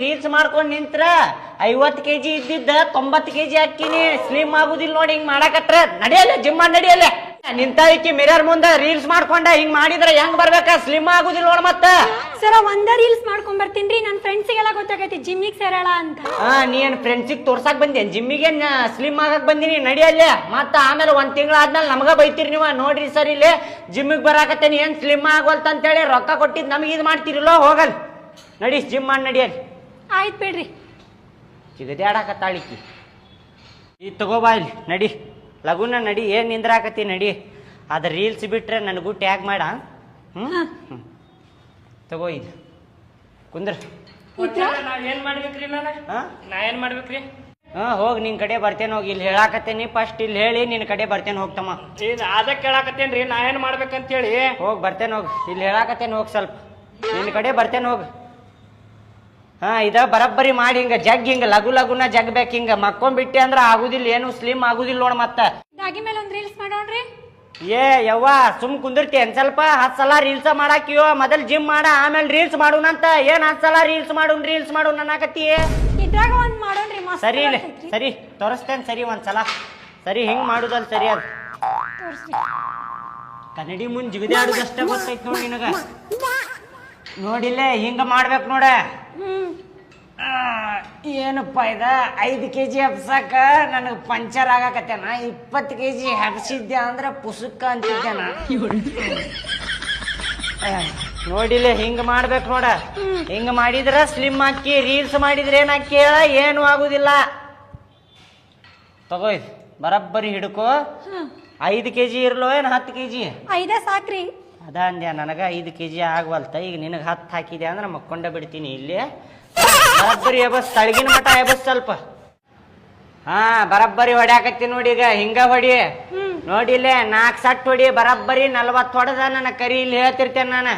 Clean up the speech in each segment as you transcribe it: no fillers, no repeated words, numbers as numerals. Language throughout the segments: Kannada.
ರೀಲ್ಸ್ ಮಾಡ್ಕೊಂಡ್ ನಿಂತ್ರ 50 kg ಇದ್ದಿದ್ದ 90 kg ಹಾಕಿನಿ. ಸ್ಲಿಮ್ ಆಗುದಿಲ್ಲ ನೋಡಿ ಹಿಂಗ್ ಮಾಡಕಟ್ರ. ನಡಿಯಲ್ಲ ಜಿಮ್ ನಡಿಯಲ್ಲ. ನಿಂತಾಕಿ ಮಿರರ್ ಮುಂದ ರೀಲ್ಸ್ ಮಾಡ್ಕೊಂಡ ಹಿಂಗ್ ಮಾಡಿದ್ರ ಹೆಂಗ್ ಬರ್ಬೇಕ? ಸ್ಲಿಮ್ ಆಗುದಿಲ್ಲ ನೋಡ್ ಮತ್ತ. ಸರ ಒಂದ ರೀಲ್ಸ್ ಮಾಡ್ಕೊಂಡ್ ಬರ್ತೀನ್ರಿ. ನನ್ ಫ್ರೆಂಡ್ಸಿಗೆಲ್ಲ ಗೊತ್ತಾಗೈತಿ ಜಿಮ್ಮಿಗೆ ಸೇರಳ ಅಂತ. ನೀ ಏನ್ ಫ್ರೆಂಡ್ಸಿಗೆ ತೋರ್ಸಾಕ್ ಬಂದೇನ್? ಜಿಮ್ಮಿಗೆ ಸ್ಲಿಮ್ ಆಗಕ್ ಬಂದಿನಿ ನಡಿಯಲ್ಲೇ. ಮತ್ತ ಆಮೇಲೆ 1 ತಿಂಗಳ ಆದ್ಮೇಲೆ ನಮಗ ಬೈತೀರಿ ನೀವ. ನೋಡ್ರಿ ಸರ್ ಇಲ್ಲಿ ಜಿಮ್ಮಿಗೆ ಬರಾಕತ್ತೇನಿ ಏನ್ ಸ್ಲಿಮ್ ಆಗವಲ್ತ ಅಂತೇಳಿ ರೊಕ್ಕ ಕೊಟ್ಟಿದ್ ನಮಗೆ ಇದು ಮಾಡ್ತಿರಲ್ಲೋ. ಹೋಗಲ್ ನಡಿ ಜಿಮ್ ಮಾಡಿ ನಡಿಯಲ್ಲಿ. ಆಯ್ತು ಬಿಡ್ರಿ. ಚಿಗದಿ ಆಡಾಕತ್ತಾಳಿಕಿ. ಈ ತಗೋಬಾ ಇಲ್ಲಿ ನಡಿ ಲಗುನ ನಡಿ. ಏನ್ ನಿಂದ್ರಾಕತಿ ನಡಿ. ಅದ ರೀಲ್ಸ್ ಬಿಟ್ರೆ ನನಗೂ ಟ್ಯಾಗ್ ಮಾಡ. ತಗೋ ಇದು ಕುಂದ್ರ. ಏನ್ ಮಾಡ್ಬೇಕ್ರಿ? ನಾ ಏನ್ ಮಾಡ್ಬೇಕ್ರಿ? ಹೋಗ್ ನಿನ್ ಕಡೆ ಬರ್ತೇನೆ. ಹೋಗಿ ಇಲ್ಲಿ ಹೇಳಾಕತ್ತೇನಿ. ಫಸ್ಟ್ ಇಲ್ಲಿ ಹೇಳಿ ನಿನ್ ಕಡೆ ಬರ್ತೇನೆ. ಹೋಗ್ತಮ್ಮ ಅದ ಕೇಳಾಕತ್ತೇನ್ರಿ ನಾ ಏನ್ ಮಾಡ್ಬೇಕಂತ ಹೇಳಿ. ಹೋಗ್ ಬರ್ತೇನೆ. ಹೋಗ್ ಇಲ್ಲಿ ಹೇಳಾಕತ್ತೇನೆ. ಹೋಗ್ ಸ್ವಲ್ಪ ನಿನ್ ಕಡೆ ಬರ್ತೇನೆ. ಹೋಗ್. ಇದ ಬರಬ್ಬರಿ ಮಾಡಿ ಹಿಂಗ ಜಗ್ ಹಿಂಗ ಲಘು ಲಘುನ ಜಗ್ಬೇಕು. ಹಿಂಗ ಮಕ್ಕೊಂಡ್ಬಿಟ್ಟೆ ಅಂದ್ರ ಆಗುದಿಲ್ಲ. ಏನು ಸ್ಲಿಮ್ ಆಗುದಿಲ್ಲ ನೋಡ್ ಮತ್ತ. ದಾಗಿ ಮೇಲೆ ಒಂದ್ ರೀಲ್ಸ್ ಮಾಡೋಣ್ರಿ. ಯವ್ವ ಸುಮ್ ಕುಂದಿರ್ತೇನ್ ಸ್ವಲ್ಪ? 10 ಸಲ ರೀಲ್ಸ್ ಮಾಡಾಕಿಯೋ. ಮೊದಲ್ ಜಿಮ್ ಮಾಡ ಆಮೇಲೆ ರೀಲ್ಸ್ ಮಾಡೋಣಂತ. ಏನ್ 10 ಸಲ ರೀಲ್ಸ್ ಮಾಡೋಣ ಅನ್ನಕತ್ತಿ? ಇದ್ರಾಗ ಒಂದ್ ಮಾಡೋಣ್ರಿ. ಸರಿ ಇಲ್ಲ ಸರಿ ತೋರಿಸ್ತೇನೆ. ಸರಿ ಒಂದ್ಸಲ ಸರಿ ಹಿಂಗ್ ಮಾಡುದಲ್ ಸರಿ. ಅದ್ ಕನ್ನಡಿ ಮುಂದ್ ಜಿಗದೆ ಆಡುದಷ್ಟೇ ಗೊತ್ತೈತ್ ನೋಡಿ ನಿನಗ. ನೋಡಿಲ್ಲ ಹಿಂಗ ಮಾಡ್ಬೇಕು ನೋಡ. ಏನಪ್ಪ ಇದ 5 kg ಹಬ್ಸಕ ನನಗ್ ಪಂಚರ್ ಆಗಾಕತ್ತೇನ. 20 kg ಹಬ್ಸಿದ್ದೆ ಅಂದ್ರ ಪುಸುಕ್ಕ ಅಂತಿದ್ದೇನ. ನೋಡಿಲ್ಲ ಹಿಂಗ ಮಾಡ್ಬೇಕು ನೋಡ. ಹಿಂಗ ಮಾಡಿದ್ರ ಸ್ಲಿಮ್ ಹಾಕಿ. ರೀಲ್ಸ್ ಮಾಡಿದ್ರೆ ಏನ್ ಹಾಕಿ ಹೇಳ? ಏನು ಆಗುದಿಲ್ಲ. ತಗೋ ಇದು ಬರಬ್ಬರಿ ಹಿಡ್ಕೋ. 5 kg ಇರ್ಲೋ ಏನ್ 10 kg? 5 ಸಾಕ್ರಿ. ಅದ ಅಂದ್ಯಾ ನನಗ 5 kg ಆಗ್ವಲ್ತ. ಈಗ ನಿನಗ 10 ಹಾಕಿದೆ ಅಂದ್ರ ಮಕ್ಕೊಂಡ ಬಿಡ್ತೀನಿ ಇಲ್ಲಿ. ಬರಬ್ಬರಿ ಎಬಸ್ ತಳಗಿನ ಮಠ ಎಬಸ್ ಸ್ವಲ್ಪ. ಬರಬ್ಬರಿ ಹೊಡ್ಯಾಕತ್ತಿ ನೋಡಿ. ಈಗ ಹಿಂಗ ಹೊಡಿ. ನೋಡಿಲ್ಲೇ 4 ಸಟ್ ಹೊಡಿ. ಬರಬ್ಬರಿ 40 ಹೊಡೆದ ನನ್ನ ಕರಿ ಇಲ್ಲಿ ಹೇಳ್ತಿರ್ತೇನೆ ನಾನು.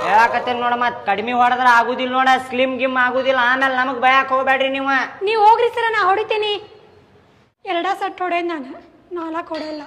ಹೇಳಾಕತ್ತೇನೆ ನೋಡ. ಮತ್ ಕಡಿಮೆ ಹೊಡೆದ್ರ ಆಗುದಿಲ್ಲ ನೋಡ. ಸ್ಲಿಮ್ ಗಿಮ್ ಆಗುದಿಲ್ಲ. ಆಮೇಲೆ ನಮಗ್ ಭಯಕ್ ಹೋಗ್ಬೇಡ್ರಿ ನೀವು. ನೀವ್ ಹೋಗ್ರಿ ಸರ, ನಾ ಹೊಡಿತೀನಿ. 2 ಸಟ್ ಹೊಡೆದ್ ನಾನು, 4 ಹೊಡೆಯಲ್ಲ.